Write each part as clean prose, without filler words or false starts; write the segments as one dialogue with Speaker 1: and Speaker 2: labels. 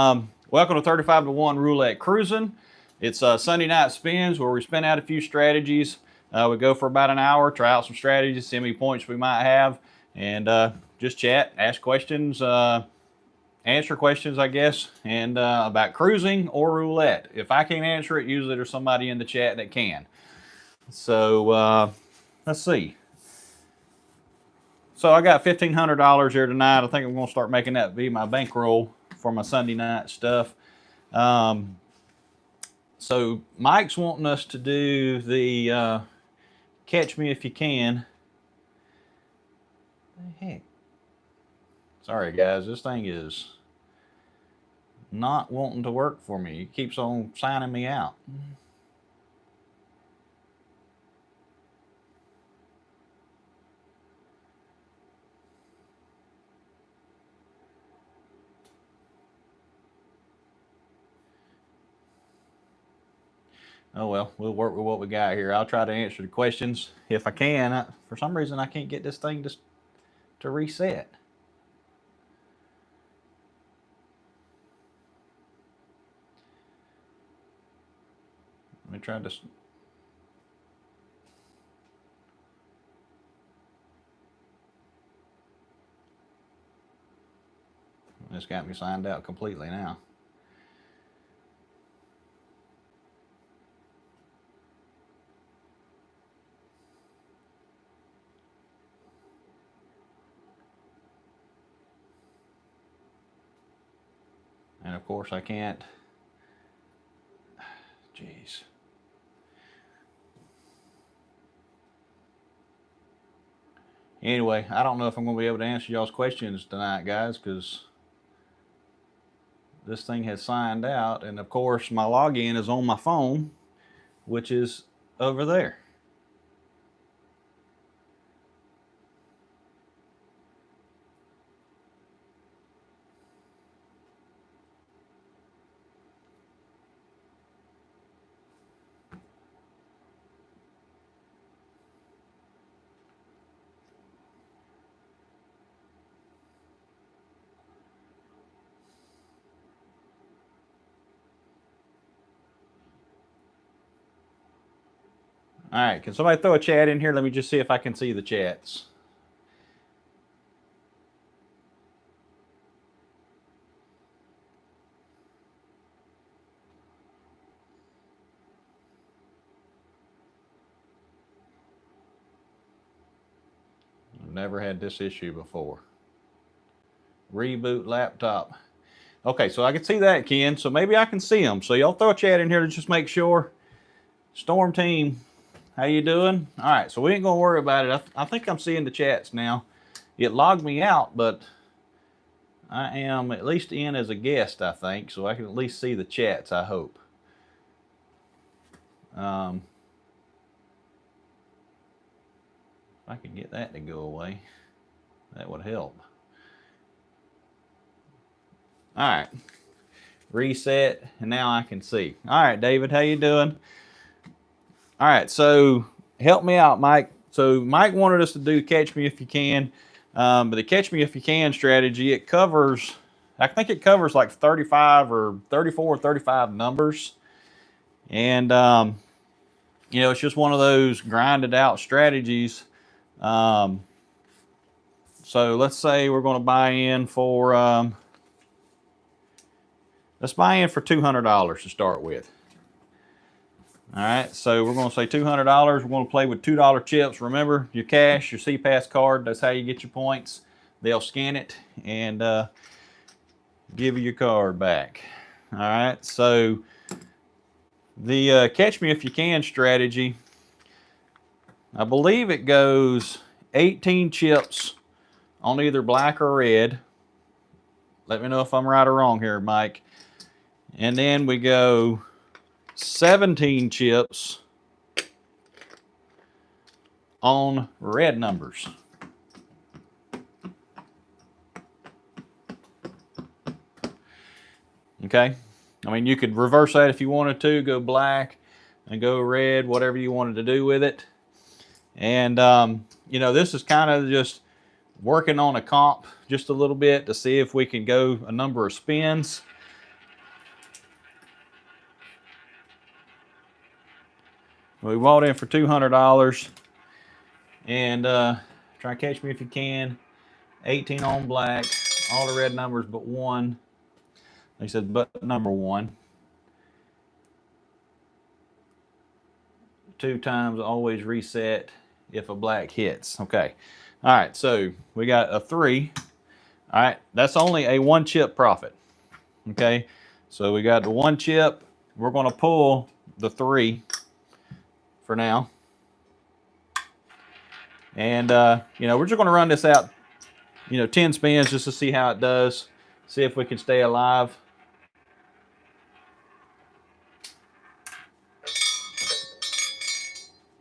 Speaker 1: Welcome to 35 to 1 Roulette Cruisin. It's Sunday night spins where we spin out a few strategies. We go for about an hour, try out some strategies, see how many points we might have, and just chat, ask questions, answer questions, I guess, and about cruising or roulette. If I can't answer it, usually there's somebody in the chat that can. So let's see. So I got $1,500 here tonight. I think I'm going to start making that be my bankroll for my Sunday night stuff. So Mike's wanting us to do the Catch Me If You Can. What the heck? Sorry guys, this thing is not wanting to work for me. It keeps on signing me out. Oh well, we'll work with what we got here. I'll try to answer the questions if I can. For some reason, I can't get this thing to reset. Let me try this. It's got me signed out completely now. And of course I can't. Jeez. Anyway, I don't know if I'm going to be able to answer y'all's questions tonight, guys, because this thing has signed out. And of course, my login is on my phone, which is over there. All right, can somebody throw a chat in here? Let me just see if I can see the chats. I've never had this issue before. Reboot laptop. Okay, so I can see that, Ken, so maybe I can see them. So y'all throw a chat in here to just make sure. Storm team, how you doing? All right, so we ain't gonna worry about it. I think I'm seeing the chats now. It logged me out, but I am at least in as a guest, I think, so I can at least see the chats, I hope. If I could get that to go away, that would help. All right, reset, and now I can see. All right, David, how you doing? All right, so help me out, Mike. So Mike wanted us to do Catch Me If You Can, but the Catch Me If You Can strategy, it covers, I think it covers like 35 or 34 or 35 numbers. And, you know, it's just one of those grinded out strategies. So let's say we're going to buy in for, let's buy in for $200 to start with. All right, so we're going to say $200. We're going to play with $2 chips. Remember, your cash, your CPass card, that's how you get your points. They'll scan it and give you your card back. All right, so the Catch Me If You Can strategy, I believe it goes 18 chips on either black or red. Let me know if I'm right or wrong here, Mike. And then we go 17 chips on red numbers. Okay, I mean, you could reverse that if you wanted to, go black and go red, whatever you wanted to do with it. And you know, this is kind of just working on a comp just a little bit to see if we can go a number of spins. We bought in for $200. And try and catch me if you can. 18 on black. All the red numbers but one. They said but number one. 2 times always reset if a black hits. Okay. All right, so we got a 3. All right, that's only a 1 chip profit. Okay, so we got the 1 chip. We're going to pull the 3 for now. And, you know, we're just going to run this out, 10 spins just to see how it does. See if we can stay alive.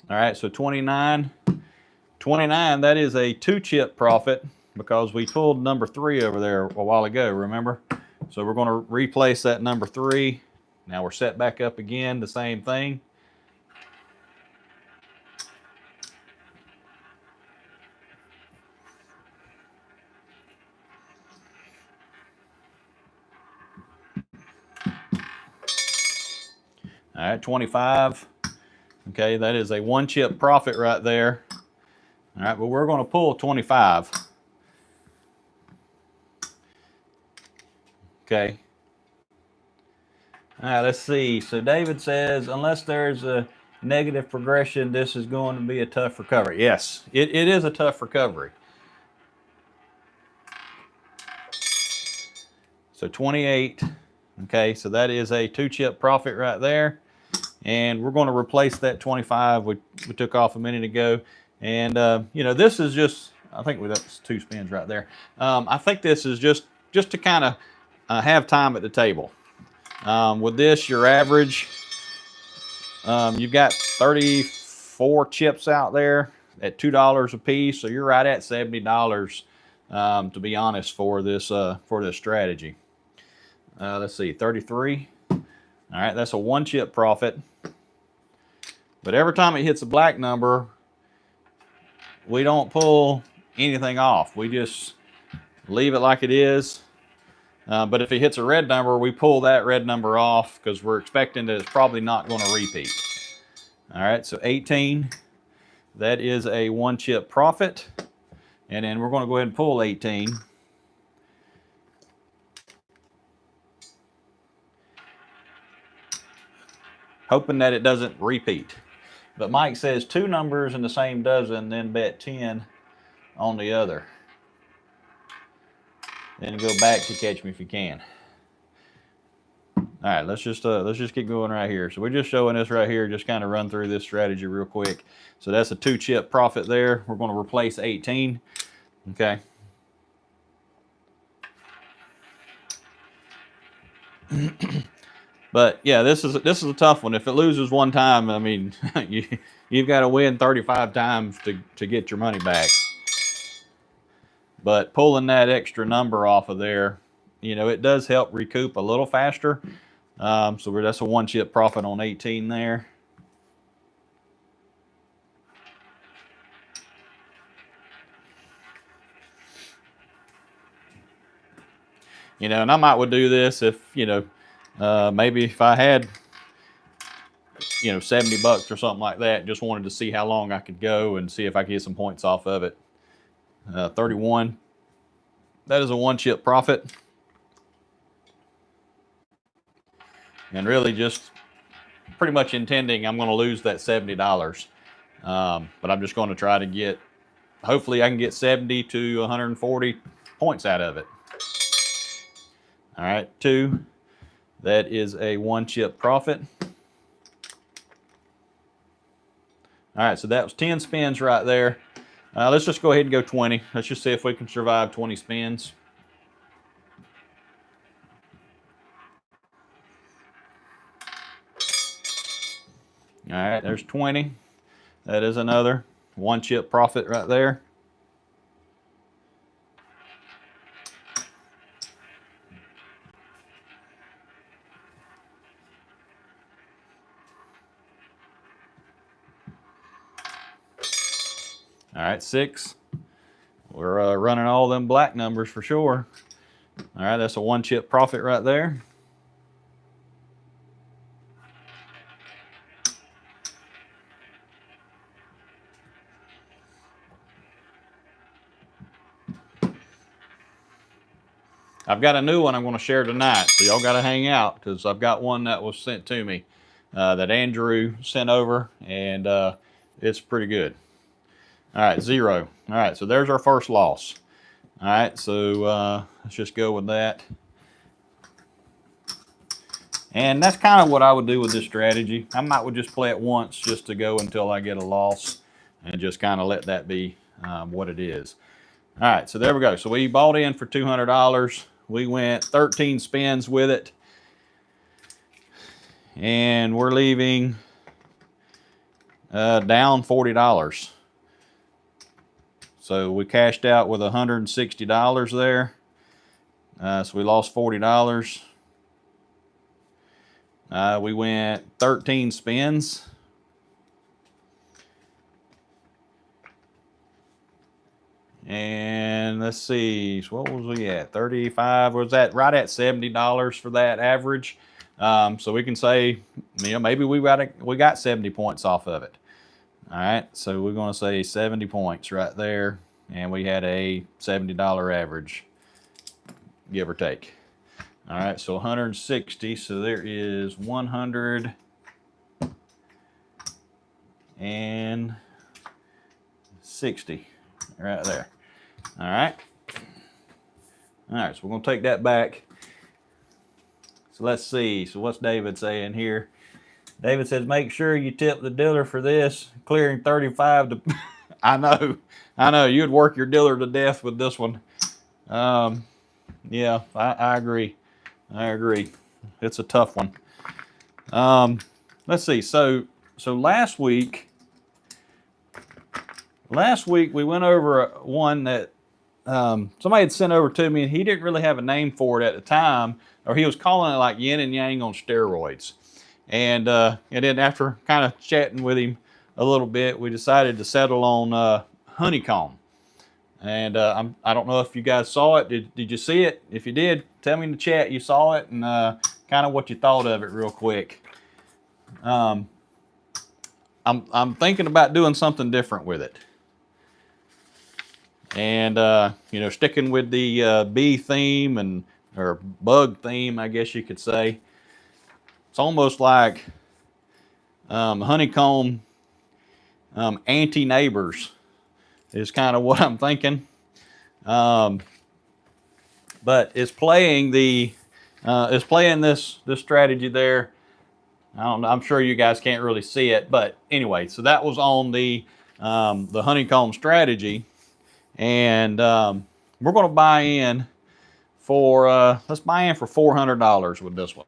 Speaker 1: All right, so 29. 29, that is a 2 chip profit because we pulled number 3 over there a while ago, remember? So we're going to replace that number 3. Now we're set back up again, the same thing. All right, 25. Okay, that is a 1 chip profit right there. All right, but we're going to pull 25. Okay. All right, let's see. So David says, unless there's a negative progression, this is going to be a tough recovery. Yes, it is a tough recovery. So 28. Okay, so that is a 2 chip profit right there. And we're going to replace that 25 we took off a minute ago. And, this is just, I think that's 2 spins right there. I think this is just to kind of have time at the table. With this, your average, you've got 34 chips out there at $2 a piece. So you're right at $70, to be honest, for this strategy. Let's see, 33. All right, that's a 1 chip profit. But every time it hits a black number, we don't pull anything off. We just leave it like it is. But if it hits a red number, we pull that red number off because we're expecting that it's probably not going to repeat. All right, so 18. That is a 1 chip profit. And then we're going to go ahead and pull 18. Hoping that it doesn't repeat. But Mike says 2 numbers in the same dozen, then bet 10 on the other. Then go back to catch me if you can. All right, let's just keep going right here. So we're just showing this right here, just kind of run through this strategy real quick. So that's a 2 chip profit there. We're going to replace 18. Okay. But yeah, this is a tough one. If it loses one time, I mean, you've got to win 35 times to get your money back. But pulling that extra number off of there, it does help recoup a little faster. So that's a 1 chip profit on 18 there. And I might would do this if, maybe if I had, $70 or something like that, just wanted to see how long I could go and see if I could get some points off of it. 31. That is a 1 chip profit. And really just pretty much intending I'm going to lose that $70. But I'm just going to try to get, hopefully I can get 70 to 140 points out of it. All right, 2. That is a 1 chip profit. All right, so that was 10 spins right there. Let's just go ahead and go 20. Let's just see if we can survive 20 spins. All right, there's 20. That is another 1 chip profit right there. All right, 6. We're running all them black numbers for sure. All right, that's a 1 chip profit right there. I've got a new one I'm going to share tonight, so y'all got to hang out because I've got one that was sent to me that Andrew sent over, and it's pretty good. All right, 0. All right, so there's our first loss. All right, so let's just go with that. And that's kind of what I would do with this strategy. I might would just play it once just to go until I get a loss and just kind of let that be what it is. All right, so there we go. So we bought in for $200. We went 13 spins with it. And we're leaving down $40. So we cashed out with $160 there. So we lost $40. We went 13 spins. And let's see, so what was we at? 35, was that right at $70 for that average? So we can say, you know, maybe we got 70 points off of it. All right, so we're going to say 70 points right there, and we had a $70 average, give or take. All right, so 160, so there is 160 right there. All right. All right, so we're going to take that back. So let's see. So what's David saying here? David says, make sure you tip the dealer for this, clearing 35 to... I know. You'd work your dealer to death with this one. Yeah, I agree. It's a tough one. Let's see. So last week we went over one that somebody had sent over to me, and he didn't really have a name for it at the time, or he was calling it like yin and yang on steroids. And then after kind of chatting with him a little bit, we decided to settle on honeycomb. And I don't know if you guys saw it. Did you see it? If you did, tell me in the chat you saw it and kind of what you thought of it real quick. I'm thinking about doing something different with it. And you know, sticking with the bee theme or bug theme, I guess you could say. It's almost like honeycomb anti-neighbors is kind of what I'm thinking. But it's playing this strategy there. I'm sure you guys can't really see it, but anyway, so that was on the honeycomb strategy, and we're going to buy in for let's buy in for $400 with this one.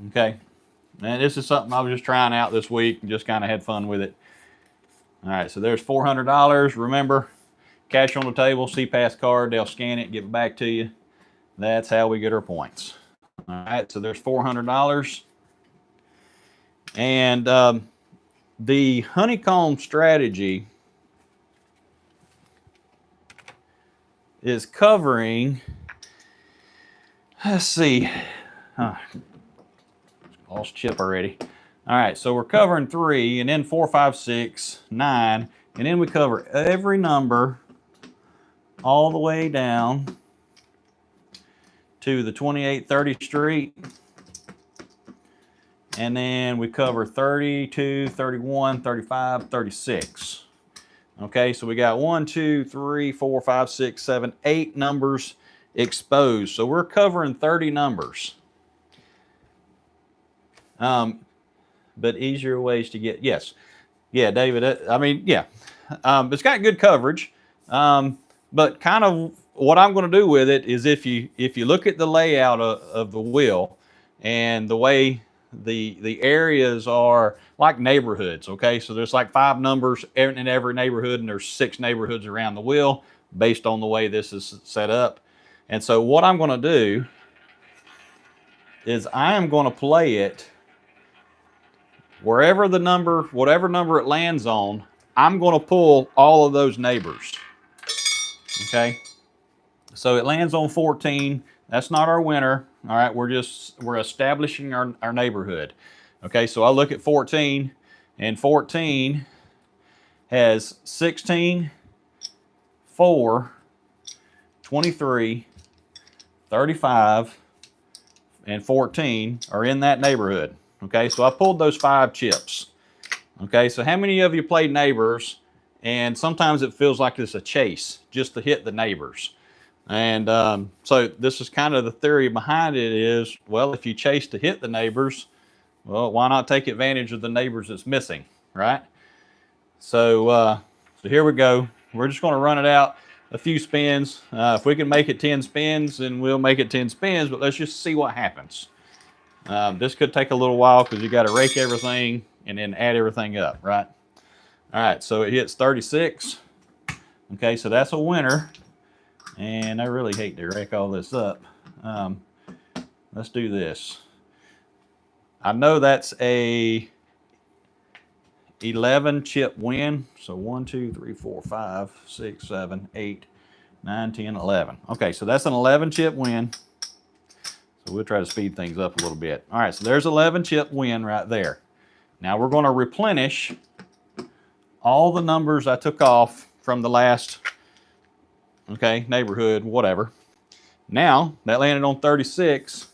Speaker 1: Okay, and this is something I was just trying out this week and just kind of had fun with it. All right, so there's $400. Remember, cash on the table, CPass card, they'll scan it, give it back to you. That's how we get our points. All right, so there's $400. And the honeycomb strategy is covering, let's see, lost chip already. All right, so we're covering 3, and then 4, 5, 6, 9, and then we cover every number all the way down to the 2830 street. And then we cover 32, 31, 35, 36. Okay, so we got 1, 2, 3, 4, 5, 6, 7, 8 numbers exposed. So we're covering 30 numbers. But easier ways to get, yes. Yeah, David, I mean, yeah. It's got good coverage. But kind of what I'm going to do with it is if you look at the layout of the wheel and the way the areas are like neighborhoods, okay? So there's like 5 numbers in every neighborhood, and there's 6 neighborhoods around the wheel based on the way this is set up. And so what I'm going to do is I am going to play it wherever the number, whatever number it lands on, I'm going to pull all of those neighbors. Okay, so it lands on 14. That's not our winner. All right, we're establishing our neighborhood. Okay, so I look at 14, and 14 has 16, 4, 23, 35, and 14 are in that neighborhood. Okay, so I pulled those 5 chips. Okay, so how many of you played neighbors? And sometimes it feels like it's a chase just to hit the neighbors. And so this is kind of the theory behind it is, well, if you chase to hit the neighbors, well, why not take advantage of the neighbors that's missing, right? So, so here we go. We're just going to run it out a few spins. If we can make it 10 spins, then we'll make it 10 spins, but let's just see what happens. This could take a little while because you got to rake everything and then add everything up, right? All right, so it hits 36. Okay, so that's a winner. And I really hate to rake all this up. Let's do this. I know that's a 11 chip win. So 1, 2, 3, 4, 5, 6, 7, 8, 9, 10, 11. Okay, so that's an 11 chip win. So we'll try to speed things up a little bit. All right, so there's 11 chip win right there. Now we're going to replenish all the numbers I took off from the last, okay, neighborhood, whatever. Now that landed on 36.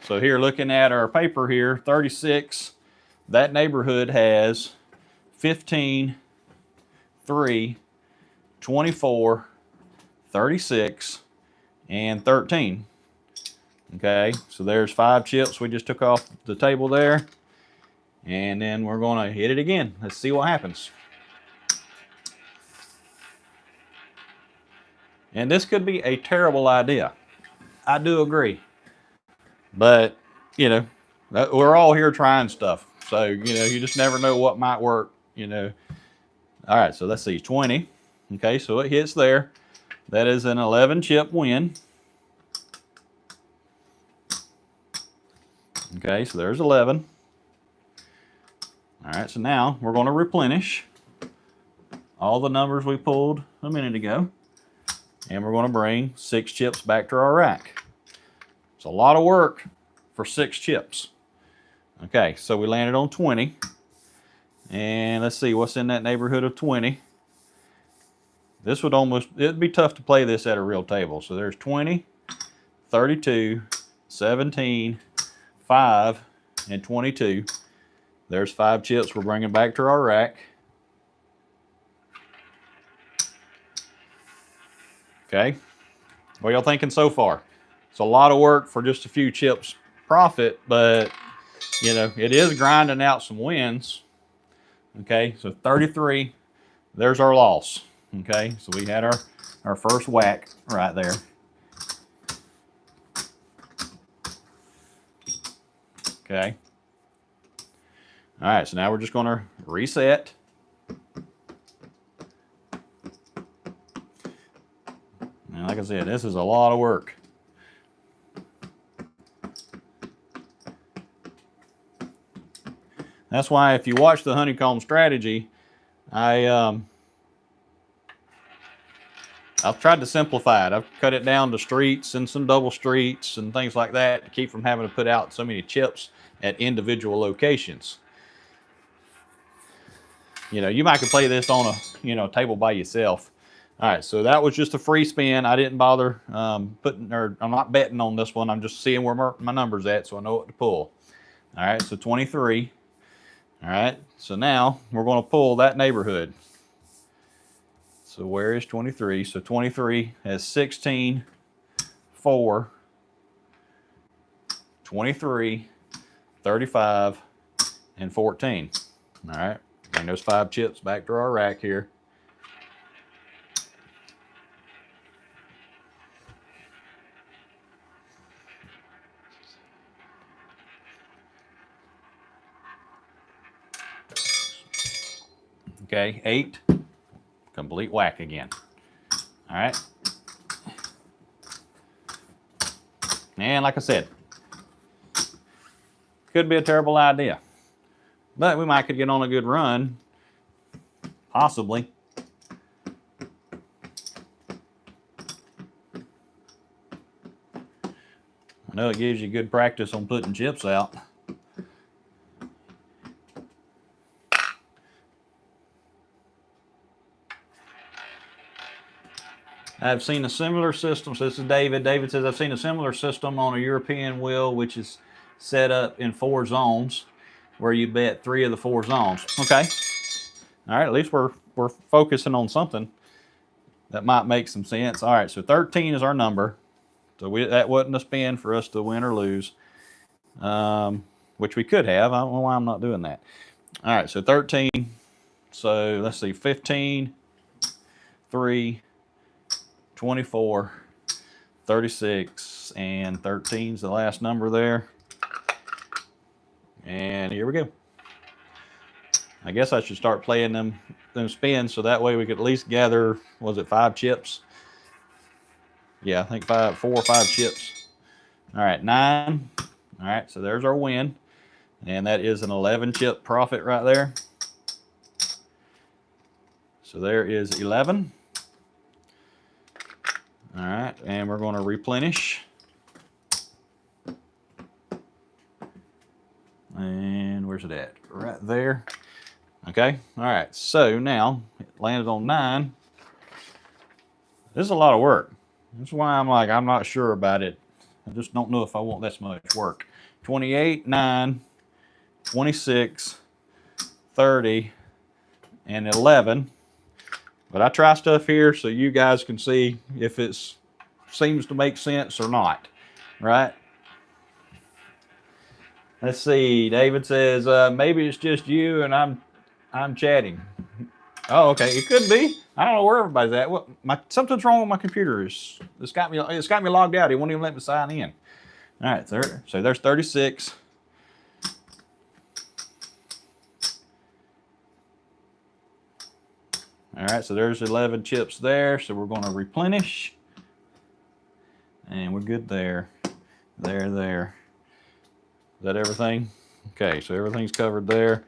Speaker 1: So here, looking at our paper here, 36, that neighborhood has 15, 3, 24, 36, and 13. Okay, so there's 5 chips we just took off the table there. And then we're going to hit it again. Let's see what happens. And this could be a terrible idea. I do agree. But, you know, we're all here trying stuff. So, you know, you just never know what might work, you know. All right, so let's see, 20. Okay, so it hits there. That is an 11 chip win. Okay, so there's 11. All right, so now we're going to replenish all the numbers we pulled a minute ago. And we're going to bring 6 chips back to our rack. It's a lot of work for 6 chips. Okay, so we landed on 20. And let's see what's in that neighborhood of 20. This would it'd be tough to play this at a real table. So there's 20, 32, 17, 5, and 22. There's 5 chips we're bringing back to our rack. Okay, what y'all thinking so far? It's a lot of work for just a few chips profit, but you know, it is grinding out some wins. Okay, so 33, there's our loss. Okay, so we had our first whack right there. Okay. All right, so now we're just going to reset. And like I said, this is a lot of work. That's why if you watch the honeycomb strategy, I've tried to simplify it. I've cut it down to streets and some double streets and things like that to keep from having to put out so many chips at individual locations. You know, you might could play this on a table by yourself. All right, so that was just a free spin. I didn't bother I'm not betting on this one. I'm just seeing where my number's at so I know what to pull. All right, so 23. All right, so now we're going to pull that neighborhood. So where is 23? So 23 has 16, 4, 23, 35, and 14. All right, bring those 5 chips back to our rack here. Okay, 8, complete whack again. All right. And like I said, could be a terrible idea, but we might could get on a good run, possibly. I know it gives you good practice on putting chips out. I've seen a similar system. So this is David. David says, I've seen a similar system on a European wheel, which is set up in 4 zones, where you bet 3 of the 4 zones. Okay. All right. At least we're focusing on something that might make some sense. All right. So 13 is our number. So that wasn't a spin for us to win or lose, which we could have. I don't know why I'm not doing that. All right. So 13. So let's see. 15, 3, 24, 36, and 13 is the last number there. And here we go. I guess I should start playing them spins so that way we could at least gather, was it 5 chips? Yeah, I think 4 or 5 chips. All right, 9. All right, so there's our win. And that is an 11 chip profit right there. So there is 11. All right, and we're going to replenish. And where's it at? Right there. Okay, all right, so now it landed on 9. This is a lot of work. That's why I'm not sure about it. I just don't know if I want this much work. 28, 9, 26, 30, and 11. But I try stuff here so you guys can see if it seems to make sense or not, right? Let's see. David says maybe it's just you and I'm chatting. Oh, okay. It could be. I don't know where everybody's at. What? Something's wrong with my computer. It's got me logged out. It won't even let me sign in. All right. So there's 36. All right, so there's 11 chips there. So we're going to replenish. And we're good there. There. Is that everything? Okay, so everything's covered there.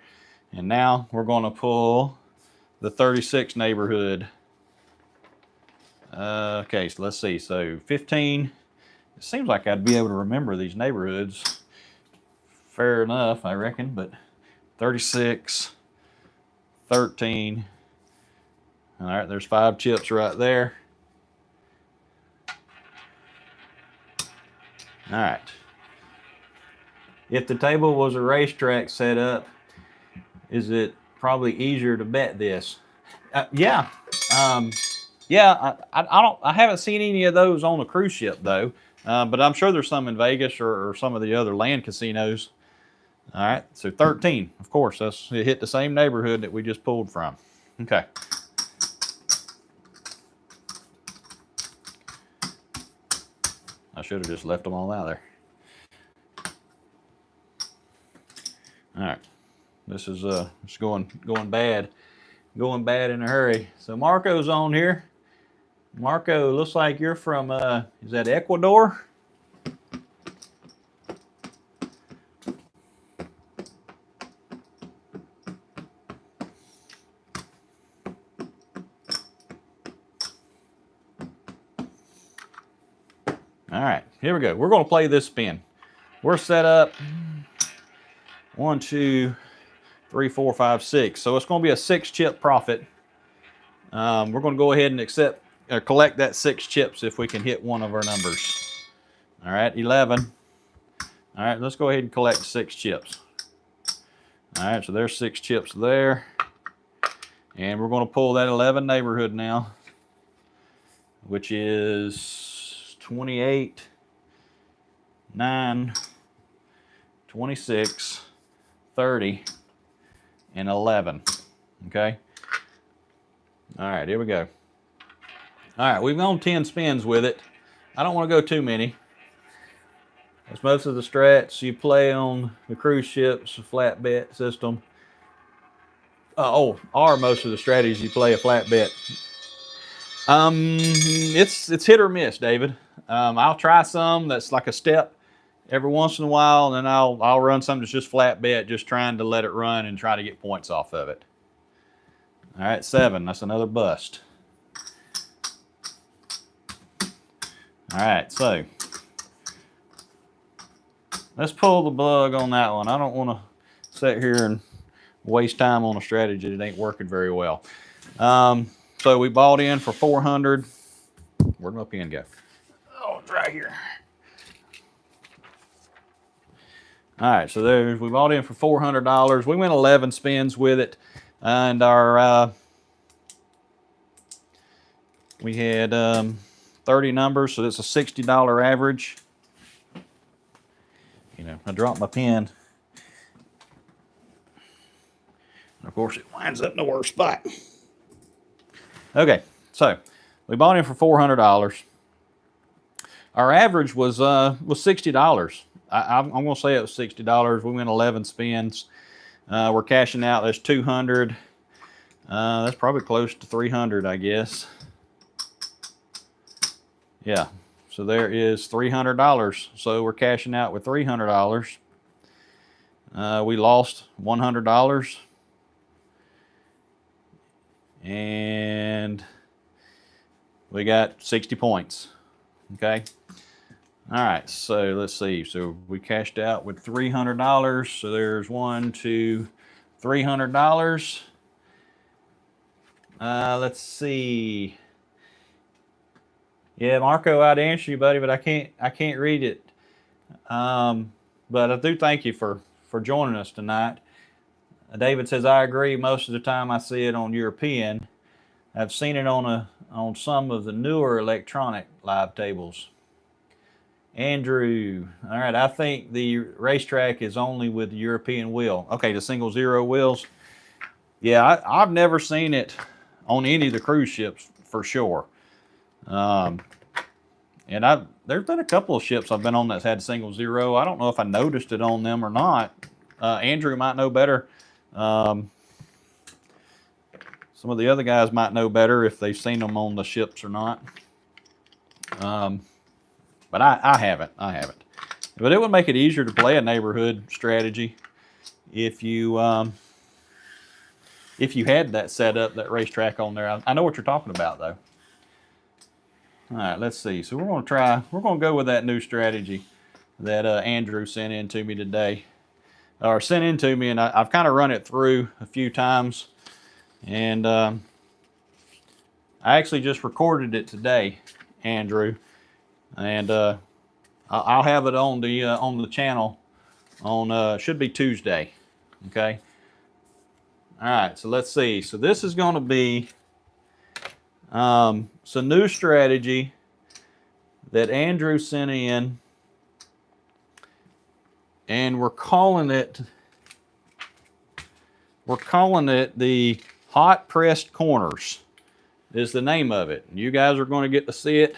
Speaker 1: And now we're going to pull the 36 neighborhood. Okay, so let's see. So 15. It seems like I'd be able to remember these neighborhoods. Fair enough, I reckon. But 36, 13. All right, there's 5 chips right there. All right. If the table was a racetrack set up, is it probably easier to bet this? Yeah. I haven't seen any of those on a cruise ship though, but I'm sure there's some in Vegas or some of the other land casinos. All right, so 13, of course, it hit the same neighborhood that we just pulled from. Okay. I should have just left them all out there. All right, this is it's going bad, in a hurry. So Marco's on here. Marco, looks like you're from is that Ecuador? All right, here we go. We're going to play this spin. We're set up 1, 2, 3, 4, 5, 6. So it's going to be a 6 chip profit. We're going to go ahead and collect that 6 chips if we can hit one of our numbers. All right, 11. All right, let's go ahead and collect 6 chips. All right, so there's 6 chips there. And we're going to pull that 11 neighborhood now, which is 28, 9, 26, 30, and 11. Okay. All right, here we go. All right, we've gone 10 spins with it. I don't want to go too many. As most of the strats you play on the cruise ships, a flat bet system. Are most of the strategies you play a flat bet? It's hit or miss, David. I'll try some that's like a step every once in a while, and then I'll run some that's just flat bet, just trying to let it run and try to get points off of it. All right, 7. That's another bust. All right, so let's pull the plug on that one. I don't want to sit here and waste time on a strategy that ain't working very well. So we bought in for 400. where'd my pen go? Oh, it's right here. All right, so there's, we bought in for $400. We went 11 spins with it, and our we had 30 numbers, so that's a $60 average. You know, I dropped my pen. Of course, it winds up in the worst spot. Okay, so we bought in for $400. Our average was $60. I'm going to say it was $60. We went 11 spins. We're cashing out. That's $200. That's probably close to $300, I guess. Yeah. So there is $300. So we're cashing out with $300. We lost $100. And we got 60 points. Okay. All right. So let's see. So we cashed out with $300. So there's $300. Let's see. Yeah, Marco, I'd answer you, buddy, but I can't read it. But I do thank you for joining us tonight. David says, I agree. Most of the time I see it on European. I've seen it on some of the newer electronic live tables. Andrew, all right, I think the racetrack is only with the European wheel. Okay, the single zero wheels. Yeah, I've never seen it on any of the cruise ships for sure. And there's been a couple of ships I've been on that's had single zero. I don't know if I noticed it on them or not. Andrew might know better. Some of the other guys might know better if they've seen them on the ships or not. But I haven't. But it would make it easier to play a neighborhood strategy if you had that setup, that racetrack on there. I know what you're talking about though. All right, let's see. So we're going to go with that new strategy that Andrew sent in to me today. Or sent in to me, and I've kind of run it through a few times. And I actually just recorded it today, Andrew. And I'll have it on the channel on should be Tuesday. Okay. All right, so let's see. So this is going to be some new strategy that Andrew sent in, and we're calling it the hot pressed corners is the name of it. You guys are going to get to see it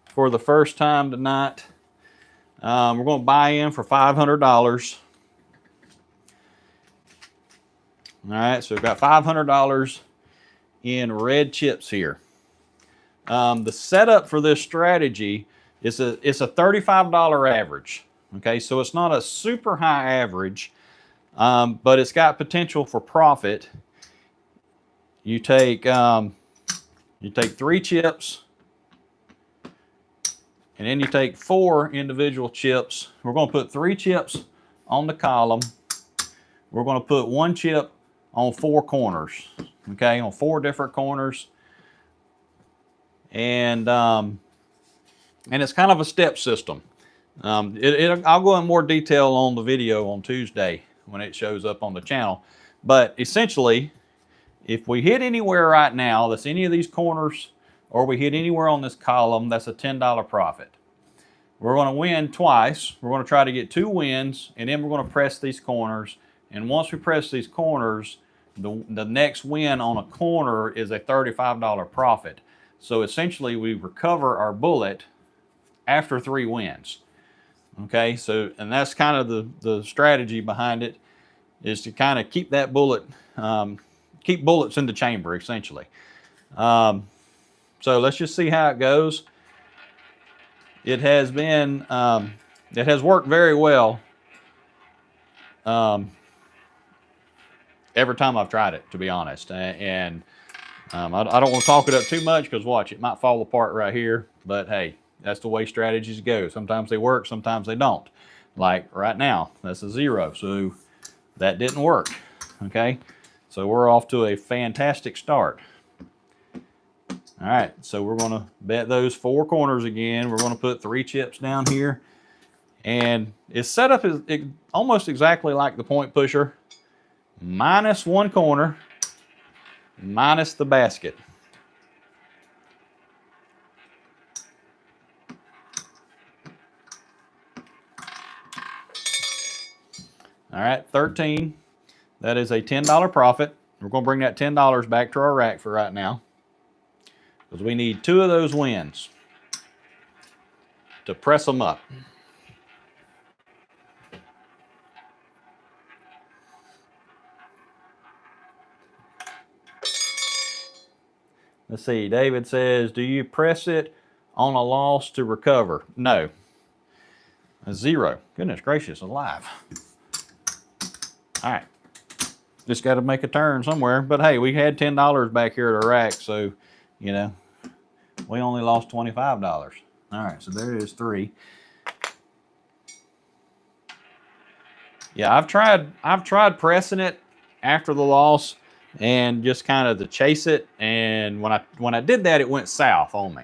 Speaker 1: for the first time tonight. We're going to buy in for $500. All right, so we've got $500 in red chips here. The setup for this strategy is it's a $35 average. Okay, so it's not a super high average, but it's got potential for profit. You take 3 chips, and then you take 4 individual chips. We're going to put 3 chips on the column. We're going to put 1 chip on 4 corners. Okay, on 4 different corners, and it's kind of a step system. I'll go in more detail on the video on Tuesday when it shows up on the channel. But essentially, if we hit anywhere right now, that's any of these corners, or we hit anywhere on this column, that's a $10 profit. We're going to win twice. We're going to try to get 2 wins, and then we're going to press these corners. And once we press these corners, the next win on a corner is a $35 profit. So essentially, we recover our bullet after 3 wins. Okay, so, and that's kind of the strategy behind it, is to kind of keep that bullet, keep bullets in the chamber, essentially. So let's just see how it goes. It has been, it has worked very well every time I've tried it, to be honest. And I don't want to talk it up too much, because watch, it might fall apart right here. But hey, that's the way strategies go. Sometimes they work, sometimes they don't. Like right now, that's a 0, so that didn't work. Okay, so we're off to a fantastic start. All right, so we're going to bet those 4 corners again. We're going to put 3 chips down here. And it's set up as almost exactly like the point pusher, minus 1 corner, minus the basket. All right, 13. That is a $10 profit. We're going to bring that $10 back to our rack for right now, because we need 2 of those wins to press them up. Let's see, David says, do you press it on a loss to recover? No. A 0. Goodness gracious alive. All right. Just got to make a turn somewhere. But hey, we had $10 back here at our rack, so, you know, we only lost $25. All right, so there is 3. Yeah, I've tried pressing it after the loss and just kind of to chase it. And when I did that, it went south on me.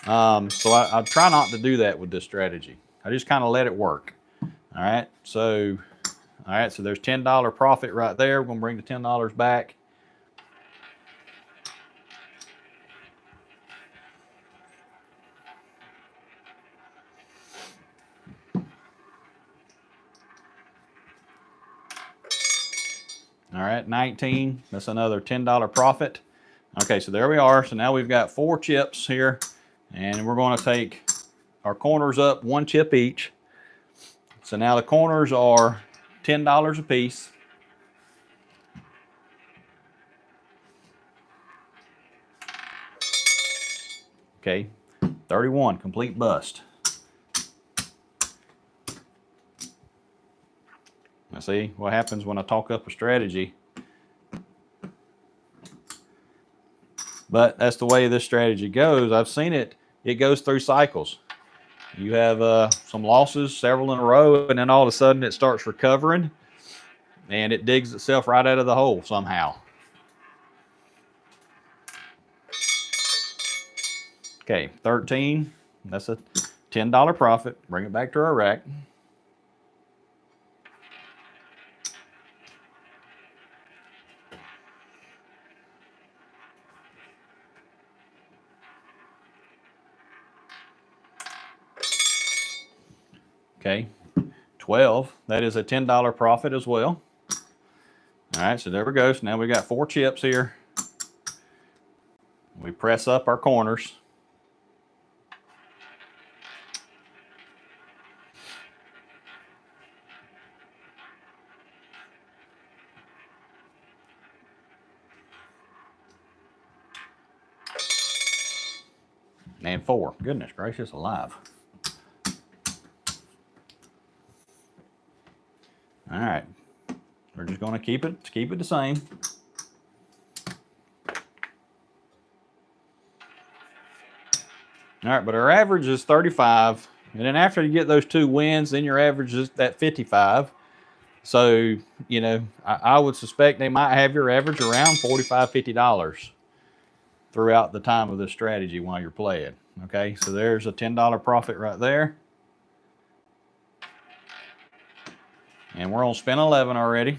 Speaker 1: So I try not to do that with this strategy. I just kind of let it work. All right, so there's $10 profit right there. We're gonna bring the $10 back. All right, 19. That's another $10 profit. Okay, so there we are. So now we've got 4 chips here, and we're going to take our corners up 1 chip each. So now the corners are $10 a piece. Okay, 31, complete bust. Now see what happens when I talk up a strategy. But that's the way this strategy goes. I've seen it. It goes through cycles. You have some losses, several in a row, and then all of a sudden it starts recovering, and it digs itself right out of the hole somehow. Okay, 13. That's a $10 profit. Bring it back to our rack. Okay, 12. That is a $10 profit as well. All right, so there we go. So now we got 4 chips here. We press up our corners. And 4. Goodness gracious alive. All right, we're just going to keep it the same. All right, but our average is 35, and then after you get those 2 wins, then your average is at 55. So, you know, I would suspect they might have your average around $45, $50 throughout the time of this strategy while you're playing. Okay, so there's a $10 profit right there. And we're on spin 11 already.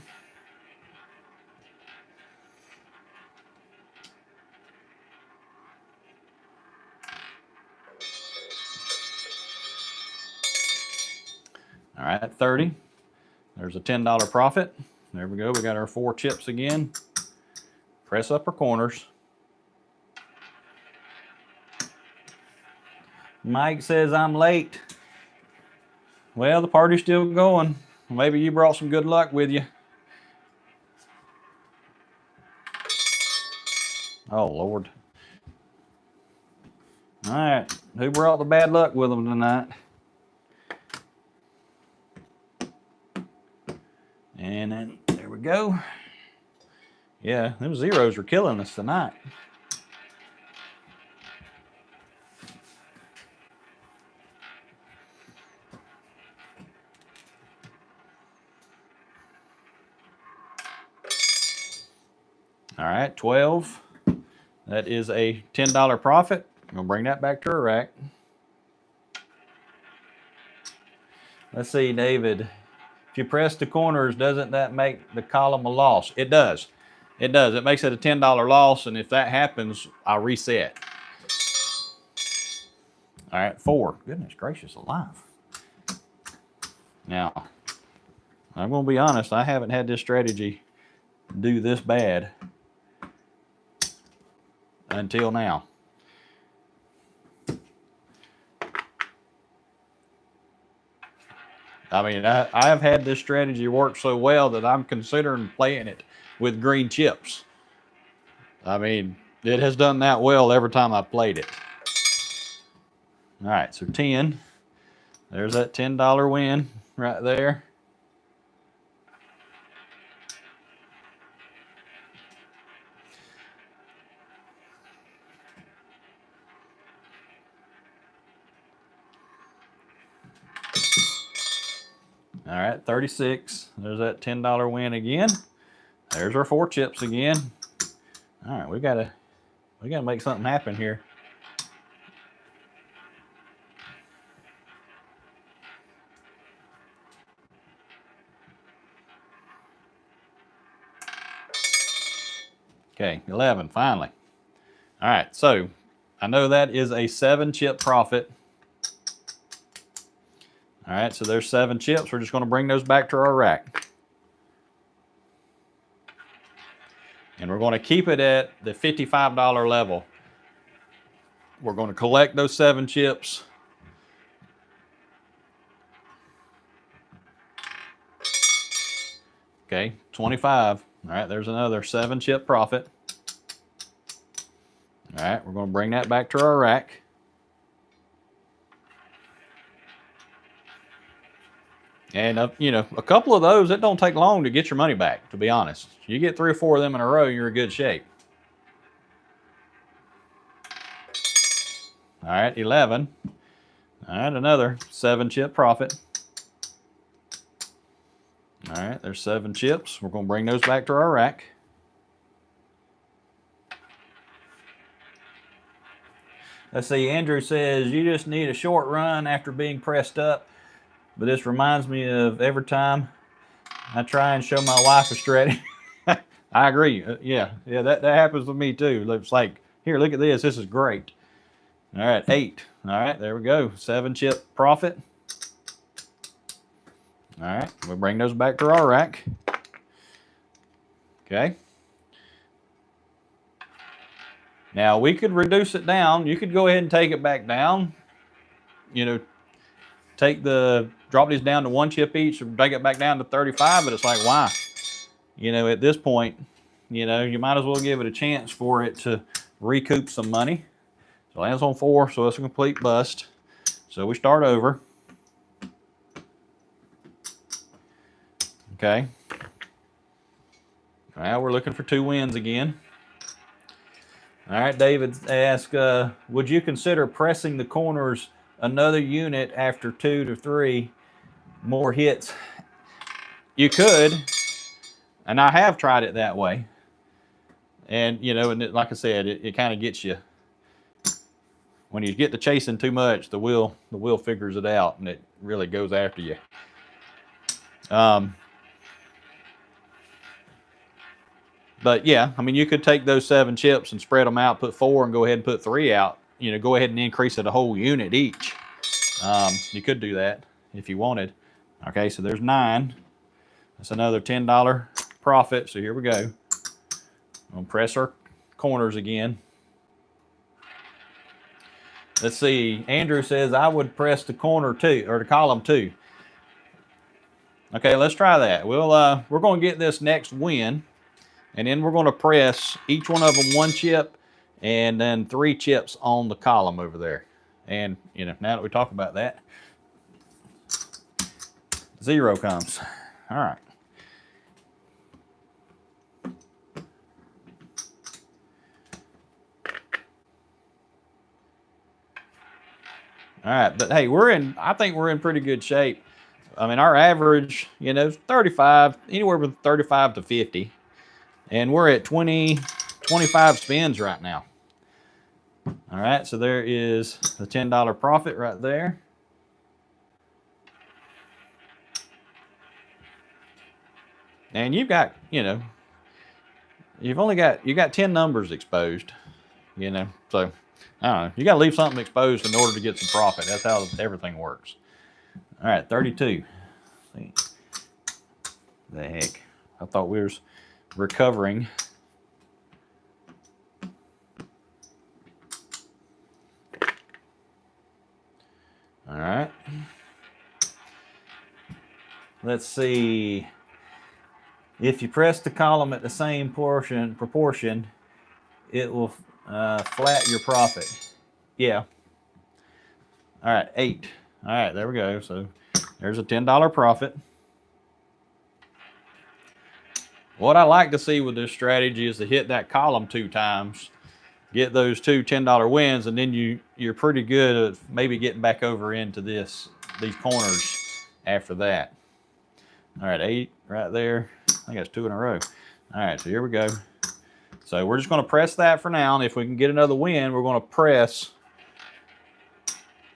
Speaker 1: All right, 30. There's a $10 profit. There we go. We got our 4 chips again. Press up our corners. Mike says I'm late. Well, the party's still going. Maybe you brought some good luck with you. Oh, Lord. All right. Who brought the bad luck with them tonight? And then there we go. Yeah, them zeros are killing us tonight. All right, 12. That is a $10 profit. I'm gonna bring that back to our rack. Let's see, David. If you press the corners, doesn't that make the column a loss? It does. It does. It makes it a $10 loss, and if that happens, I'll reset. All right, 4. Goodness gracious alive. Now, I'm going to be honest, I haven't had this strategy do this bad until now. I mean, I've had this strategy work so well that I'm considering playing it with green chips. I mean, it has done that well every time I've played it. All right, so 10. There's that $10 win right there. All right, 36. There's that $10 win again. There's our 4 chips again. All right, we gotta make something happen here. Okay, 11, finally. All right, so I know that is a 7 chip profit. All right, so there's 7 chips. We're just going to bring those back to our rack. And we're going to keep it at the $55 level. We're going to collect those 7 chips. Okay, 25. All right, there's another 7 chip profit. All right, we're going to bring that back to our rack. And, you know, a couple of those, it don't take long to get your money back, to be honest. You get 3 or 4 of them in a row, you're in good shape. All right, 11. All right, another 7 chip profit. All right, there's 7 chips. We're going to bring those back to our rack. Let's see, Andrew says, you just need a short run after being pressed up. But this reminds me of every time I try and show my wife a strategy. I agree. Yeah, that happens with me too. It's like, here, look at this. This is great. All right, 8. All right, there we go. 7 chip profit. All right, we'll bring those back to our rack. Okay. Now, we could reduce it down. You could go ahead and take it back down. You know, drop these down to 1 chip each and take it back down to 35, but it's like, why? You know, at this point, you know, you might as well give it a chance for it to recoup some money. So it lands on 4, so it's a complete bust. So we start over. Okay. Now we're looking for 2 wins again. All right, David asked, would you consider pressing the corners another unit after 2 to 3 more hits? You could, and I have tried it that way. And, you know, and like I said, it kind of gets you. When you get to chasing too much, the wheel figures it out, and it really goes after you. But yeah, I mean, you could take those 7 chips and spread them out, put 4, and go ahead and put 3 out. You know, go ahead and increase it a whole unit each. You could do that if you wanted. Okay, so there's 9. That's another $10 profit. So here we go. I'm gonna press our corners again. Let's see. Andrew says I would press the corner 2 or the column 2. Okay, let's try that. We're going to get this next win, and then we're going to press each one of them 1 chip, and then 3 chips on the column over there. And you know, now that we talk about that, 0 comes. All right. All right, but hey, I think we're in pretty good shape. I mean, our average, you know, is 35, anywhere from 35 to 50. And we're at 25 spins right now. All right, so there is the $10 profit right there. And you've got, you know, you got 10 numbers exposed, you know. So I don't know. You got to leave something exposed in order to get some profit. That's how everything works. All right, 32. See. The heck. I thought we was recovering. All right. Let's see. If you press the column at the same proportion, it will flat your profit. Yeah. All right, 8. All right, there we go. So there's a $10 profit. What I like to see with this strategy is to hit that column 2 times, get those 2 $10 wins, and then you're pretty good at maybe getting back over into these corners after that. All right, 8 right there. I think that's 2 in a row. All right, so here we go. So we're just going to press that for now, and if we can get another win, we're going to press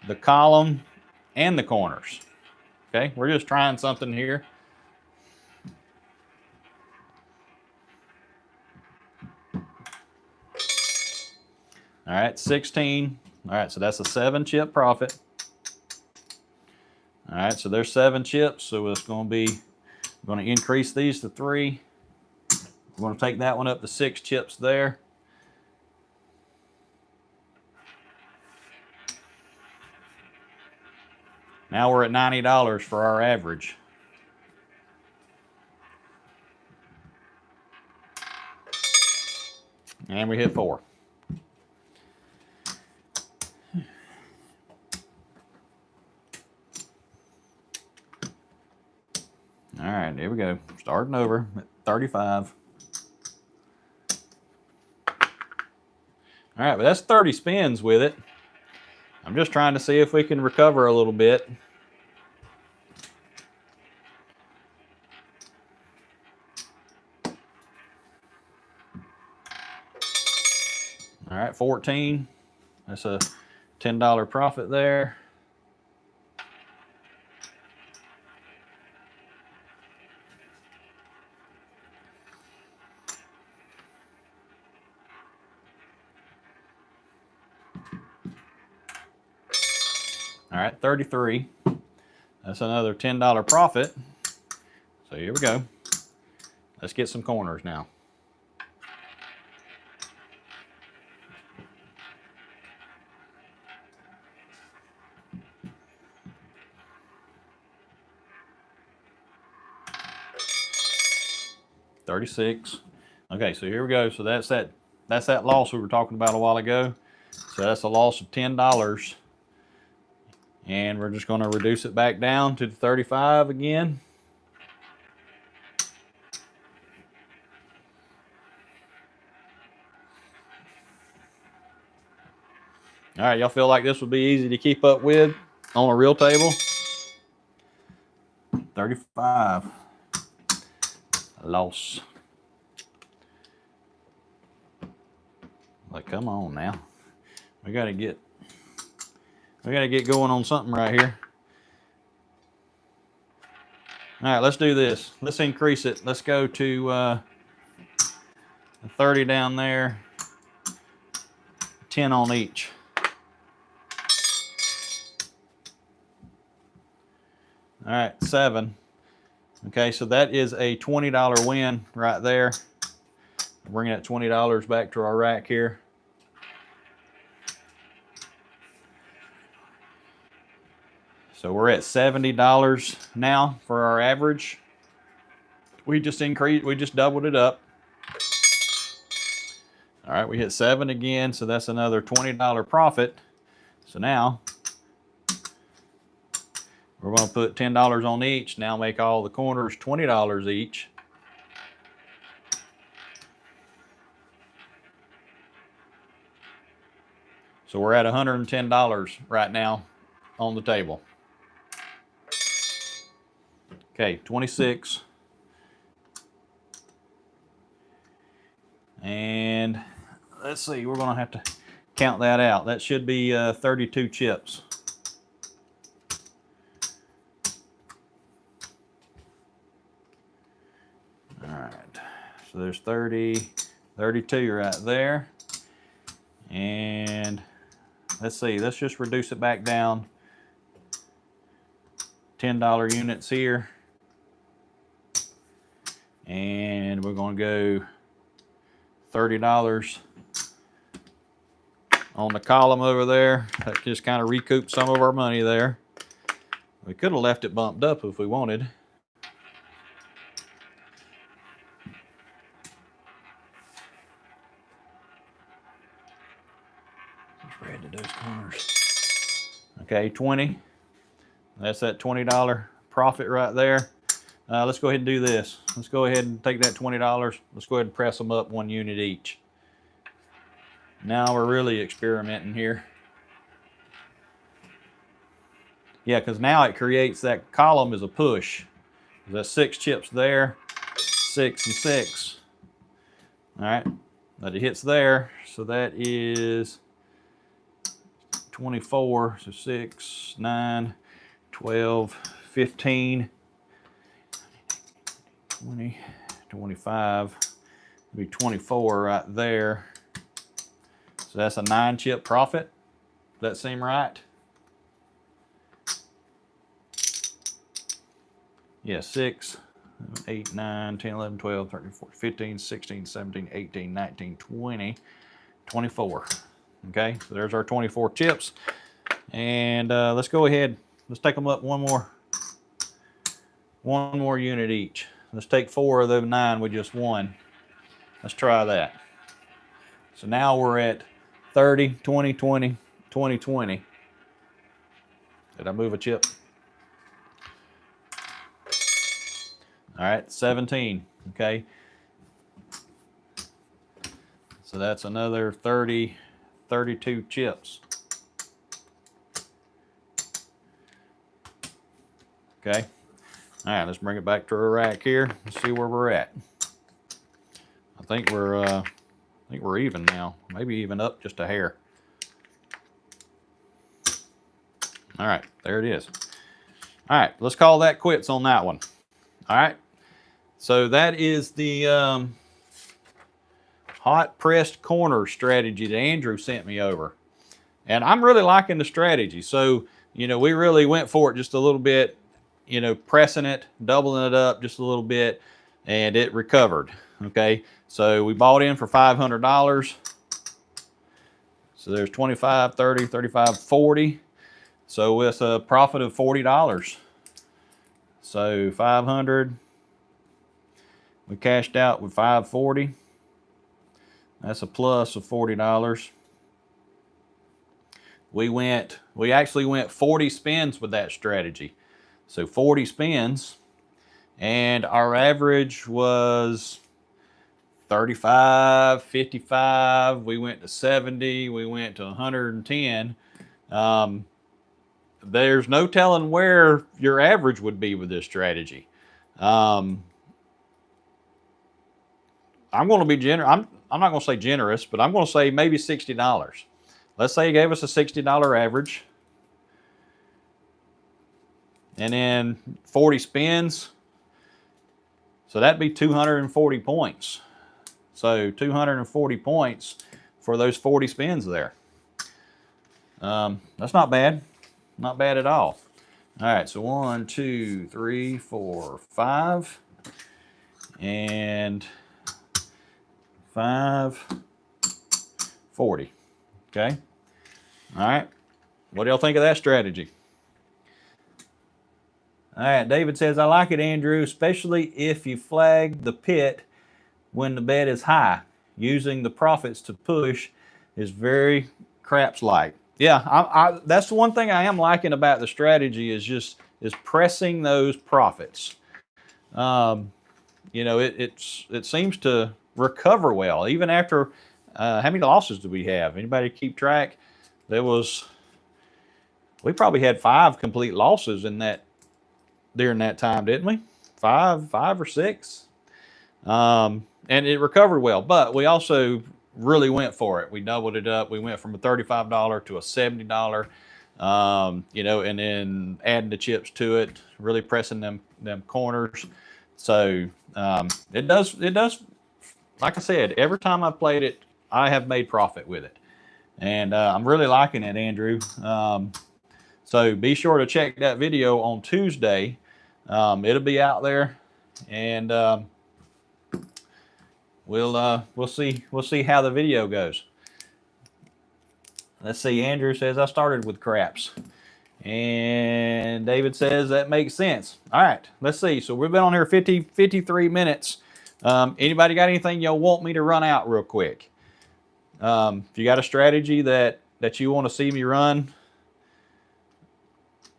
Speaker 1: the column and the corners. Okay, we're just trying something here. All right, 16. All right, so that's a 7 chip profit. All right, so there's 7 chips, so it's going to be, we're going to increase these to 3. We're going to take that one up to 6 chips there. Now we're at $90 for our average. And we hit 4. All right, here we go. Starting over at 35. All right, but that's 30 spins with it. I'm just trying to see if we can recover a little bit. All right, 14. That's a $10 profit there. All right, 33. That's another $10 profit. So here we go. Let's get some corners now. $36. Okay, so here we go. So that's that loss we were talking about a while ago. So that's a loss of $10. And we're just going to reduce it back down to the 35 again. All right, y'all feel like this would be easy to keep up with on a real table? 35. Loss. Like, come on now. We gotta get going on something right here. All right, let's do this. Let's increase it. Let's go to 30 down there, 10 on each. All right, 7. Okay, so that is a $20 win right there. Bringing that $20 back to our rack here. So we're at $70 now for our average. We just doubled it up. All right, we hit 7 again, so that's another $20 profit. So now we're going to put $10 on each. Now make all the corners $20 each. So we're at $110 right now on the table. Okay, 26. And let's see, we're going to have to count that out. That should be 32 chips. All right, so there's 32 right there. And let's see, let's just reduce it back down. $10 units here. And we're going to go $30 on the column over there. That just kind of recouped some of our money there. We could have left it bumped up if we wanted. Spread to those corners. Okay, 20. That's that $20 profit right there. Let's go ahead and do this. Let's go ahead and take that $20. Let's go ahead and press them up 1 unit each. Now we're really experimenting here. Yeah, because now it creates that column as a push. There's 6 chips there, 6 and 6. All right, but it hits there, so that is 24, so 6, 9, 12, 15, 20, 25, be 24 right there. So that's a 9 chip profit. Does that seem right? Yeah, 6, 8, 9, 10, 11, 12, 13, 14, 15, 16, 17, 18, 19, 20, 24. Okay, so there's our 24 chips. And let's go ahead. Let's take them up one more unit each. Let's take 4 of those 9 we just won. Let's try that. So now we're at 30, 20, 20, 20, 20. Did I move a chip? All right, 17, okay. So that's another 30, 32 chips. Okay. All right, let's bring it back to our rack here. Let's see where we're at. I think we're even now. Maybe even up just a hair. All right, there it is. All right, let's call that quits on that one. All right. So that is the hot pressed corner strategy that Andrew sent me over. And I'm really liking the strategy. So, you know, we really went for it just a little bit, you know, pressing it, doubling it up just a little bit, and it recovered. Okay, so we bought in for $500. So there's 25, 30, 35, 40. So it's a profit of $40. So 500. We cashed out with 540. That's a plus of $40. We actually went 40 spins with that strategy. So 40 spins, and our average was 35, 55. We went to 70. We went to 110. There's no telling where your average would be with this strategy. I'm going to be generous. I'm not going to say generous, but I'm going to say maybe $60. Let's say he gave us a $60 average. And then 40 spins. So that'd be 240 points. So 240 points for those 40 spins there. That's not bad. Not bad at all. All right, so 1, 2, 3, 4, 5. And 5, 40. Okay. All right. What do y'all think of that strategy? All right, David says, I like it, Andrew, especially if you flag the pit when the bet is high. Using the profits to push is very craps-like. Yeah, that's the one thing I am liking about the strategy is pressing those profits. You know, it seems to recover well, even after, how many losses do we have? Anybody keep track? We probably had 5 complete losses during that time, didn't we? 5 or 6. And it recovered well, but we also really went for it. We doubled it up. We went from a $35 to a $70. You know, and then adding the chips to it, really pressing them corners. So it does, like I said, every time I've played it, I have made profit with it. And I'm really liking it, Andrew. So be sure to check that video on Tuesday. It'll be out there, and we'll see how the video goes. Let's see. Andrew says I started with craps, and David says that makes sense. All right, let's see. So we've been on here 53 minutes. Anybody got anything y'all want me to run out real quick? If you got a strategy that you want to see me run,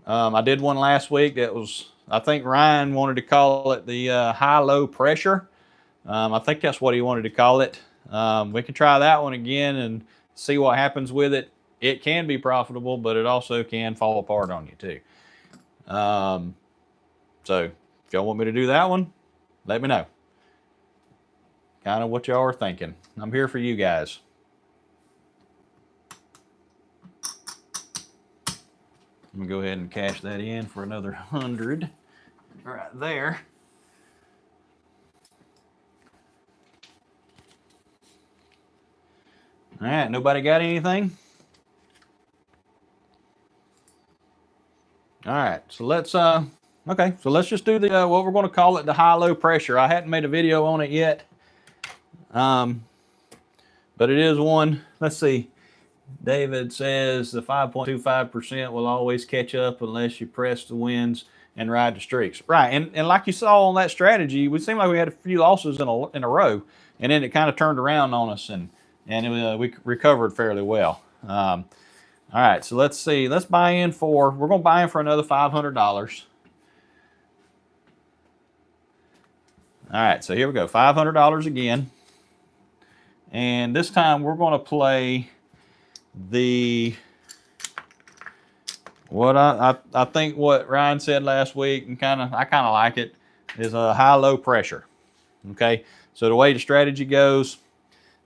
Speaker 1: I did one last week that was, I think Ryan wanted to call it the high-low pressure. I think that's what he wanted to call it. We can try that one again and see what happens with it. It can be profitable, but it also can fall apart on you too. So if y'all want me to do that one, let me know. Kind of what y'all are thinking. I'm here for you guys. I'm gonna go ahead and cash that in for another 100 right there. All right, nobody got anything? All right, so let's okay, so let's just do the what we're going to call it, the high-low pressure. I hadn't made a video on it yet, but it is one. Let's see. David says the 5.25% will always catch up unless you press the wins and ride the streaks. Right, and like you saw on that strategy, we seemed like we had a few losses in a row, and then it kind of turned around on us, and we recovered fairly well. All right, so let's see. Let's buy in for, we're going to buy in for another $500. All right, so here we go, $500 again. And this time we're going to play the, what I think what Ryan said last week, and I kind of like it, is a high-low pressure. Okay, so the way the strategy goes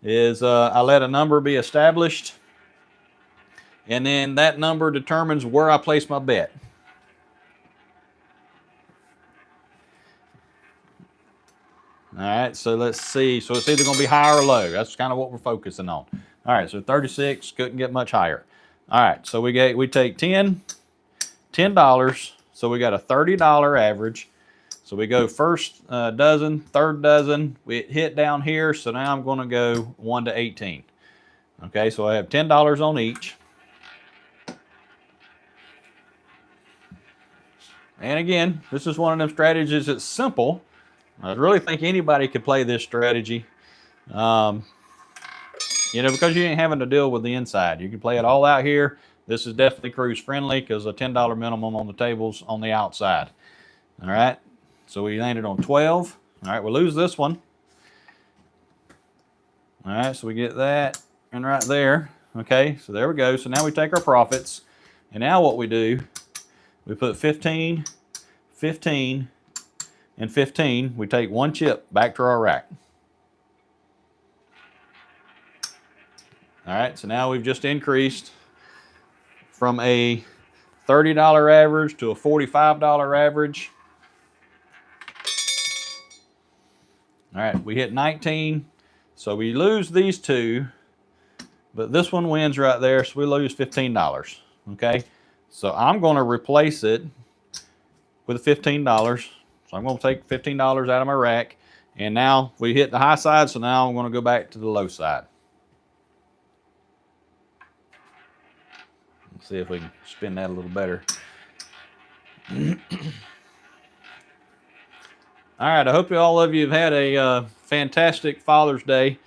Speaker 1: is I let a number be established, and then that number determines where I place my bet. All right, so let's see. So it's either going to be high or low. That's kind of what we're focusing on. All right, so 36, couldn't get much higher. All right, so we take $10, so we got a $30 average. So we go first dozen, third dozen, we hit down here, so now I'm going to go 1 to 18. Okay, so I have $10 on each. And again, this is one of them strategies that's simple. I really think anybody could play this strategy. You know, because you ain't having to deal with the inside. You can play it all out here. This is definitely cruise friendly because a $10 minimum on the tables on the outside. All right, so we landed on 12. All right, we'll lose this one. All right, so we get that and right there. Okay, so there we go. So now we take our profits, and now what we do, we put 15, 15, and 15. We take one chip back to our rack. All right, so now we've just increased from a $30 average to a $45 average. All right, we hit 19, so we lose these two, but this one wins right there, so we lose $15, okay? So I'm going to replace it with $15. So I'm going to take $15 out of my rack, and now we hit the high side, so now I'm going to go back to the low side. Let's see if we can spin that a little better. All right, I hope all of you have had a fantastic Father's Day.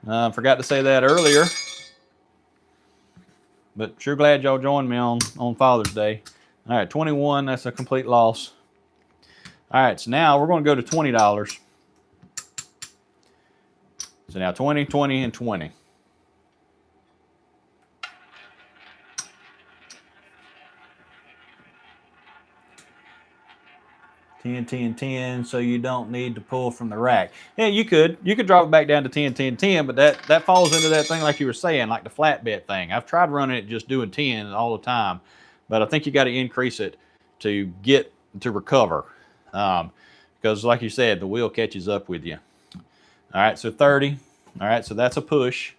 Speaker 1: Forgot to say that earlier, but sure glad y'all joined me on Father's Day. All right, 21, that's a complete loss. All right, so now we're going to go to $20. So now 20, 20, and 20. 10, 10, 10, 10, so you don't need to pull from the rack. Yeah, you could drop it back down to 10, 10, 10, but that falls into that thing like you were saying, like the flat bet thing. I've tried running it just doing 10 all the time, but I think you got to increase it to get to recover, because like you said, the wheel catches up with you. All right, so 30. All right, so that's a push.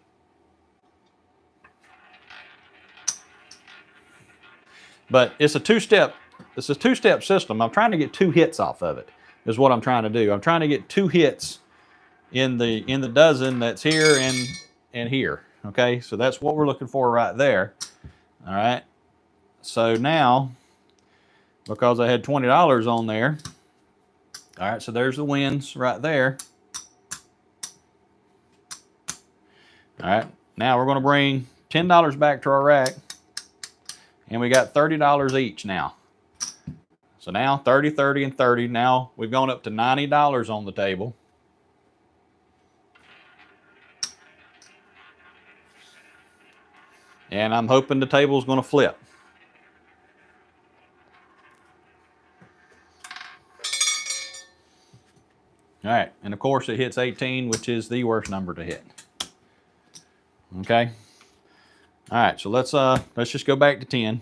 Speaker 1: But it's a two-step system. I'm trying to get 2 hits off of it, is what I'm trying to do. I'm trying to get 2 hits in the dozen that's here and here. Okay, so that's what we're looking for right there. All right, so now, because I had $20 on there, all right, so there's the wins right there. All right, now we're going to bring $10 back to our rack, and we got $30 each now. So now 30, 30, and 30. Now we've gone up to $90 on the table. And I'm hoping the table's going to flip. All right, and of course it hits 18, which is the worst number to hit. Okay. All right, so let's just go back to 10.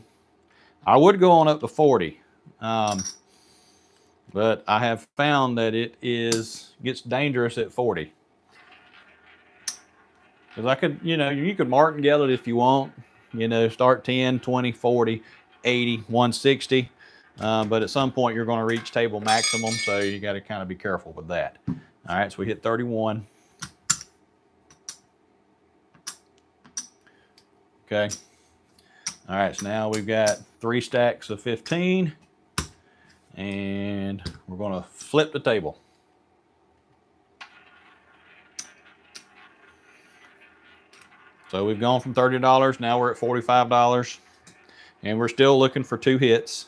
Speaker 1: I would go on up to 40, but I have found that it gets dangerous at 40. Because I could, you could martingale it if you want. Start 10, 20, 40, 80, 160. But at some point you're going to reach table maximum, so you got to kind of be careful with that. All right, so we hit 31. Okay. All right, so now we've got 3 stacks of 15, and we're going to flip the table. So we've gone from $30, now we're at $45, and we're still looking for 2 hits.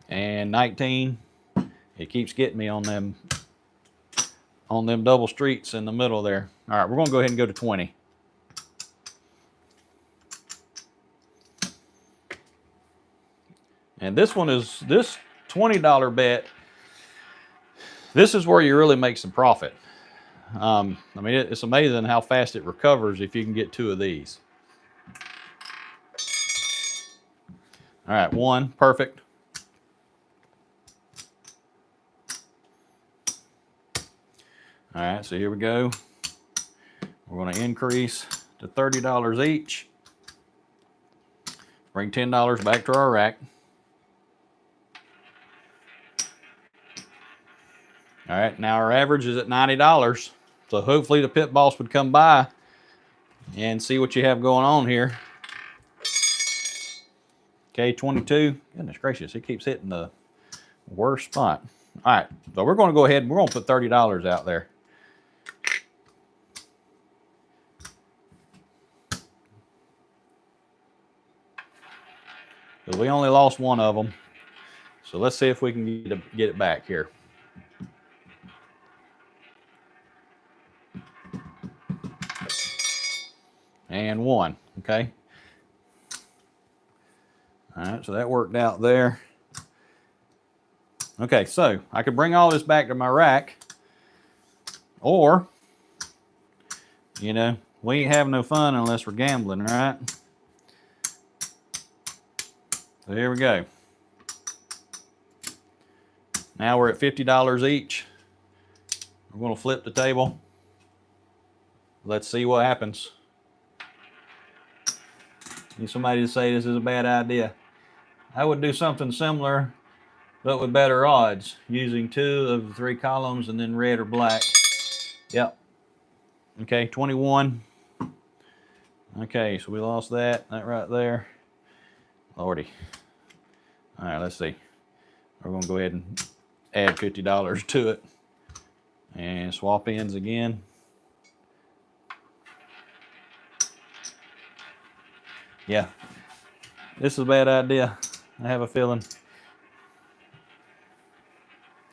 Speaker 1: And 19, it keeps getting me on them double streets in the middle there. All right, we're going to go ahead and go to 20. And this $20 bet, this is where you really make some profit. I mean, it's amazing how fast it recovers if you can get 2 of these. All right, 1, perfect. All right, so here we go. We're going to increase to $30 each. Bring $10 back to our rack. All right, now our average is at $90. So hopefully the pit boss would come by and see what you have going on here. Okay, 22. Goodness gracious, it keeps hitting the worst spot. All right, so we're going to go ahead and we're going to put $30 out there. Because we only lost 1 of them. So let's see if we can get it back here. And 1, okay. All right, so that worked out there. Okay, so I could bring all this back to my rack, or, we ain't having no fun unless we're gambling, right? So here we go. Now we're at $50 each. We're going to flip the table. Let's see what happens. Need somebody to say this is a bad idea. I would do something similar, but with better odds, using 2 of the 3 columns and then red or black. Yep. Okay, 21. Okay, so we lost that right there. Lordy. All right, let's see. We're going to go ahead and add $50 to it and swap ends again. Yeah, this is a bad idea. I have a feeling.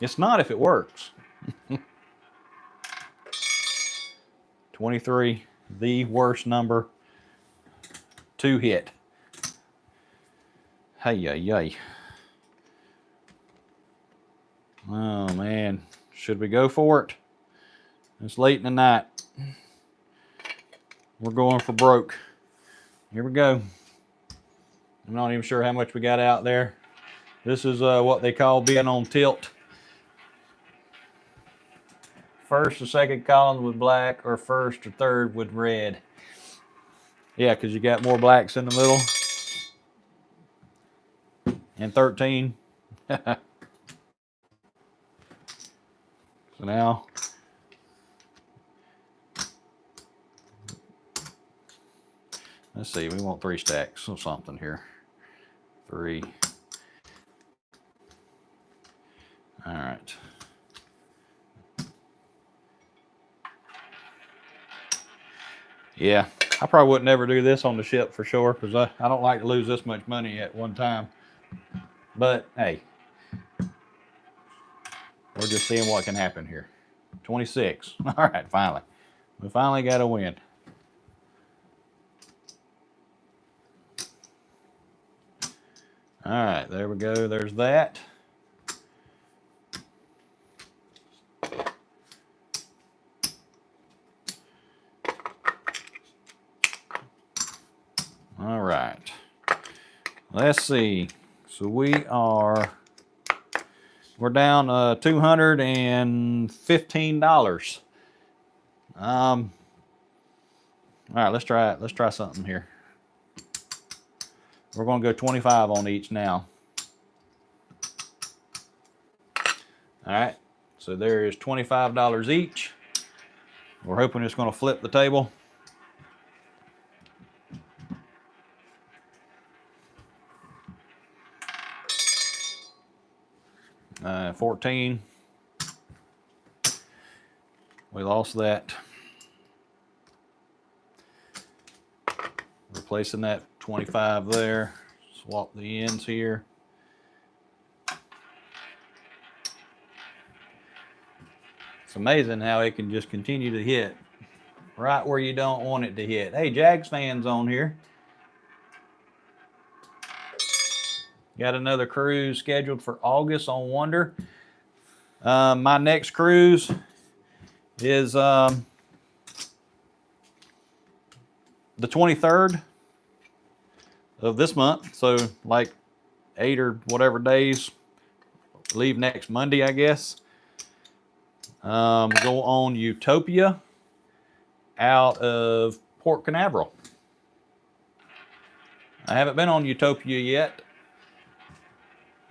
Speaker 1: It's not if it works. 23, the worst number to hit. Hey, yay, yay. Oh man, should we go for it? It's late in the night. We're going for broke. Here we go. I'm not even sure how much we got out there. This is what they call being on tilt. First or second column with black, or first or third with red. Yeah, because you got more blacks in the middle. And 13. So now, let's see, we want 3 stacks of something here. 3. All right. Yeah, I probably would never do this on the ship for sure, because I don't like to lose this much money at one time. But hey, we're just seeing what can happen here. 26. All right, finally. We finally got a win. All right, there we go. There's that. All right. Let's see. So we're down $215. All right, let's try it. Let's try something here. We're going to go 25 on each now. All right, so there is $25 each. We're hoping it's going to flip the table. 14. We lost that. Replacing that 25 there. Swap the ends here. It's amazing how it can just continue to hit right where you don't want it to hit. Hey, Jags fans on here. Got another cruise scheduled for August on Wonder. My next cruise is the 23rd of this month. So like 8 or whatever days. Leave next Monday, I guess. Go on Utopia out of Port Canaveral. I haven't been on Utopia yet.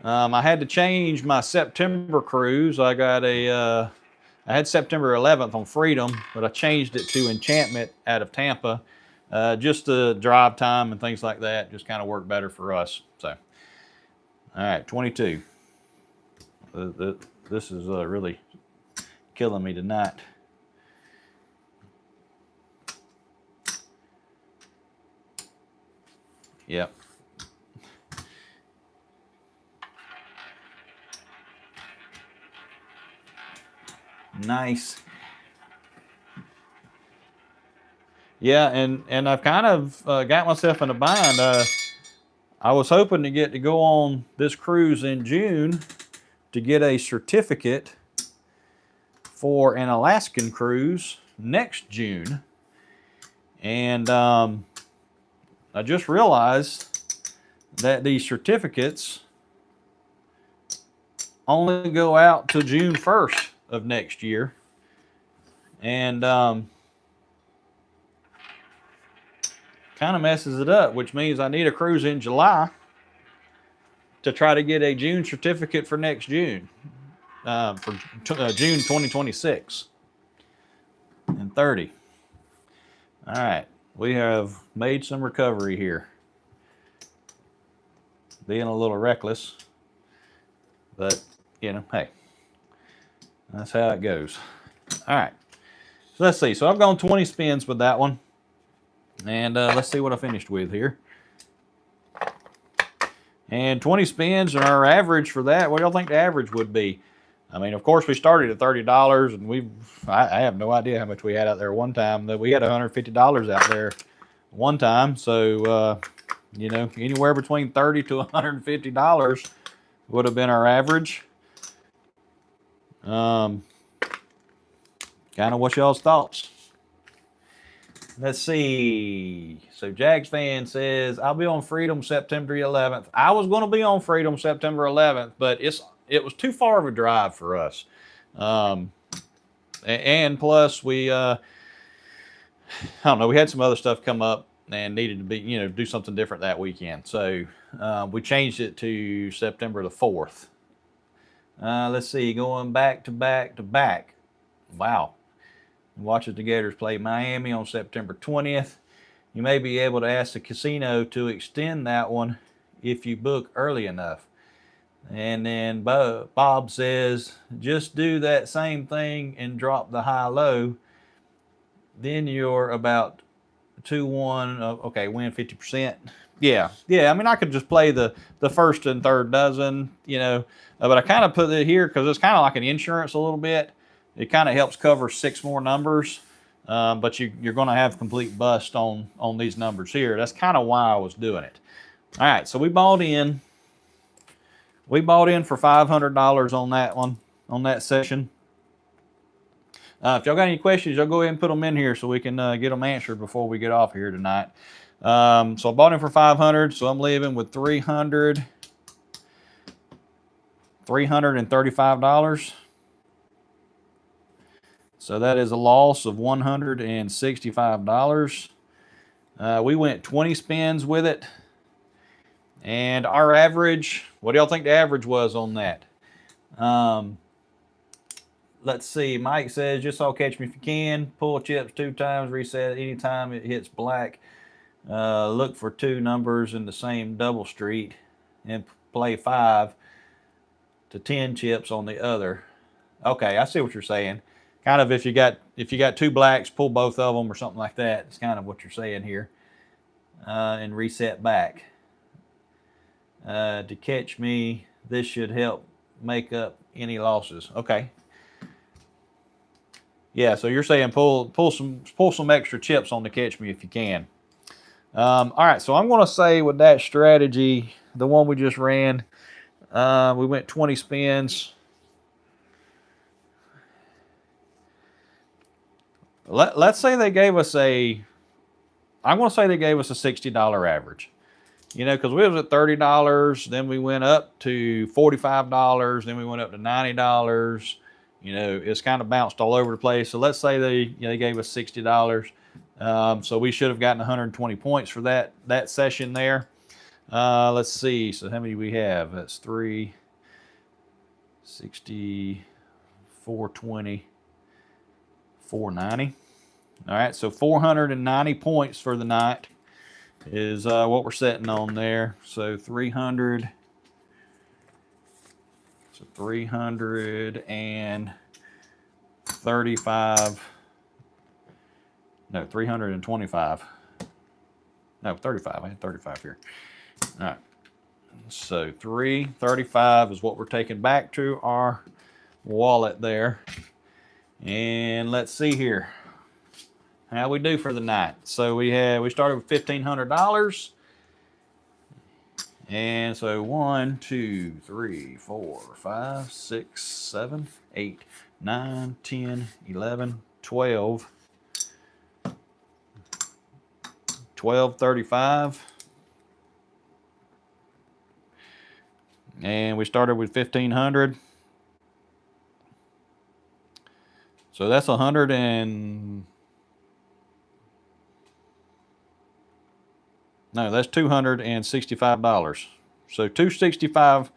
Speaker 1: I had to change my September cruise. I had September 11th on Freedom, but I changed it to Enchantment out of Tampa. Just the drive time and things like that just kind of worked better for us. So, all right, 22. This is really killing me tonight. Yep. Nice. Yeah, and I've kind of got myself in a bind. I was hoping to get to go on this cruise in June to get a certificate for an Alaskan cruise next June. And I just realized that these certificates only go out to June 1st of next year. And kind of messes it up, which means I need a cruise in July to try to get a June certificate for next June, for June 2026 and 30. All right, we have made some recovery here. Being a little reckless, but you know, hey, that's how it goes. All right, so let's see. So I've gone 20 spins with that one. And let's see what I finished with here. And 20 spins, and our average for that, what do y'all think the average would be? I mean, of course, we started at $30, and I have no idea how much we had out there one time. We had $150 out there one time. So, you know, anywhere between $30 to $150 would have been our average. Kind of what's y'all's thoughts? Let's see. So Jags fan says, I'll be on Freedom September 11th. I was going to be on Freedom September 11th, but it was too far of a drive for us. And plus we, I don't know, we had some other stuff come up and needed to be, do something different that weekend. So we changed it to September the 4th. Let's see, going back to back to back. Wow. Watches the Gators play Miami on September 20th. You may be able to ask the casino to extend that one if you book early enough. And then Bob says, just do that same thing and drop the high-low. Then you're about 2-1. Okay, win 50%. Yeah. I mean, I could just play the first and third dozen, but I kind of put it here because it's kind of like an insurance a little bit. It kind of helps cover 6 more numbers, but you're going to have complete bust on these numbers here. That's kind of why I was doing it. All right, so we bought in. We bought in for $500 on that one, on that session. If y'all got any questions, y'all go ahead and put them in here so we can get them answered before we get off here tonight. So I bought in for $500, so I'm leaving with $335. So that is a loss of $165. We went 20 spins with it. And our average, what do y'all think the average was on that? Let's see. Mike says, just saw Catch Me If You Can. Pull chips 2 times, reset anytime it hits black. Look for 2 numbers in the same double street and play 5 to 10 chips on the other. Okay, I see what you're saying. Kind of if you got 2 blacks, pull both of them or something like that. It's kind of what you're saying here. And reset back. To catch me, this should help make up any losses. Okay. Yeah, so you're saying pull some extra chips on the Catch Me If You Can. All right, so I'm going to say with that strategy, the one we just ran, we went 20 spins. Let's say they gave us I'm going to say they gave us a $60 average. Because we was at $30, then we went up to $45, then we went up to $90. It's kind of bounced all over the place. So let's say they gave us $60. So we should have gotten 120 points for that session there. Let's see. So how many do we have? That's 3, 60, 420, 490. All right, so 490 points for the night is what we're setting on there. So 300. So 335. No, 325. No, 35. I had 35 here. All right. So 335 is what we're taking back to our wallet there. And let's see here how we do for the night. So we started with $1,500. And so 1, 2, 3, 4, 5, 6, 7, 8, 9, 10, 11, 12. 1235. And we started with 1,500. So that's that's $265. So $265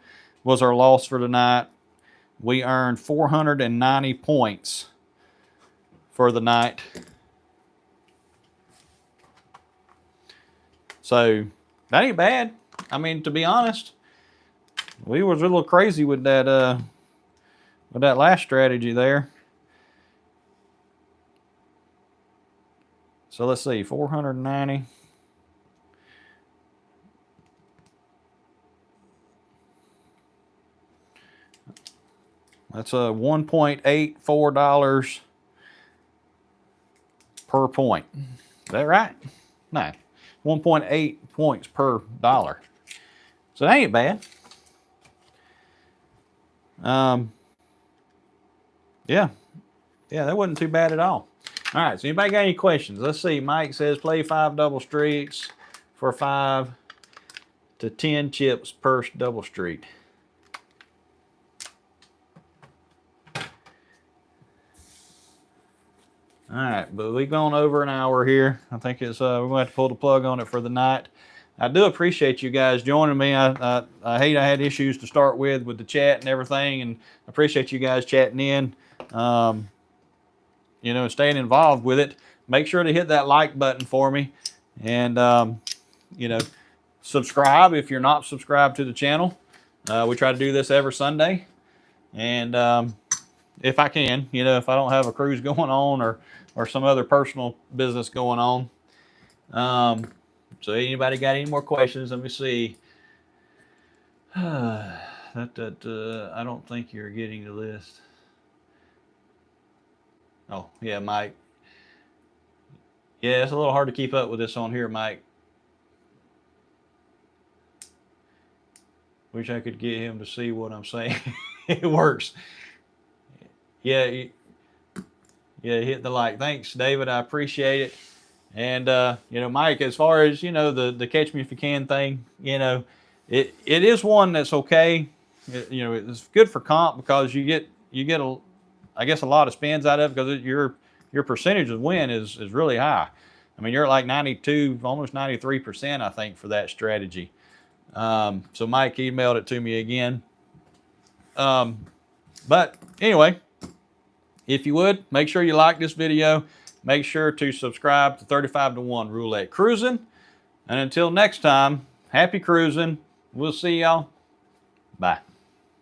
Speaker 1: was our loss for tonight. We earned 490 points for the night. So that ain't bad. I mean, to be honest, we was a little crazy with that last strategy there. So let's see, 490. That's $1.84 per point. Is that right? No. 1.8 points per dollar. So that ain't bad. Yeah. Yeah, that wasn't too bad at all. All right, so anybody got any questions? Let's see. Mike says play 5 double streets for 5 to 10 chips per double street. All right, but we've gone over an hour here. I think it's we're going to have to pull the plug on it for the night. I do appreciate you guys joining me. I hate I had issues to start with the chat and everything, and I appreciate you guys chatting in. You know, staying involved with it. Make sure to hit that like button for me, and you know, subscribe if you're not subscribed to the channel. We try to do this every Sunday, and if I can, you know, if I don't have a cruise going on or some other personal business going on. So anybody got any more questions? Let me see. I don't think you're getting the list. Oh, yeah, Mike. Yeah, it's a little hard to keep up with this on here, Mike. Wish I could get him to see what I'm saying. It works. Yeah, hit the like. Thanks, David. I appreciate it. And you know, Mike, as far as, you know, the catch me if you can thing, you know, it is one that's okay. You know, it's good for comp because you get I guess a lot of spins out of it because your percentage of win is really high. I mean, you're at like 92, almost 93%, I think, for that strategy. So Mike emailed it to me again. But anyway, if you would, make sure you like this video. Make sure to subscribe to 35 to 1 Roulette Cruisin'. And until next time, happy cruising. We'll see y'all. Bye.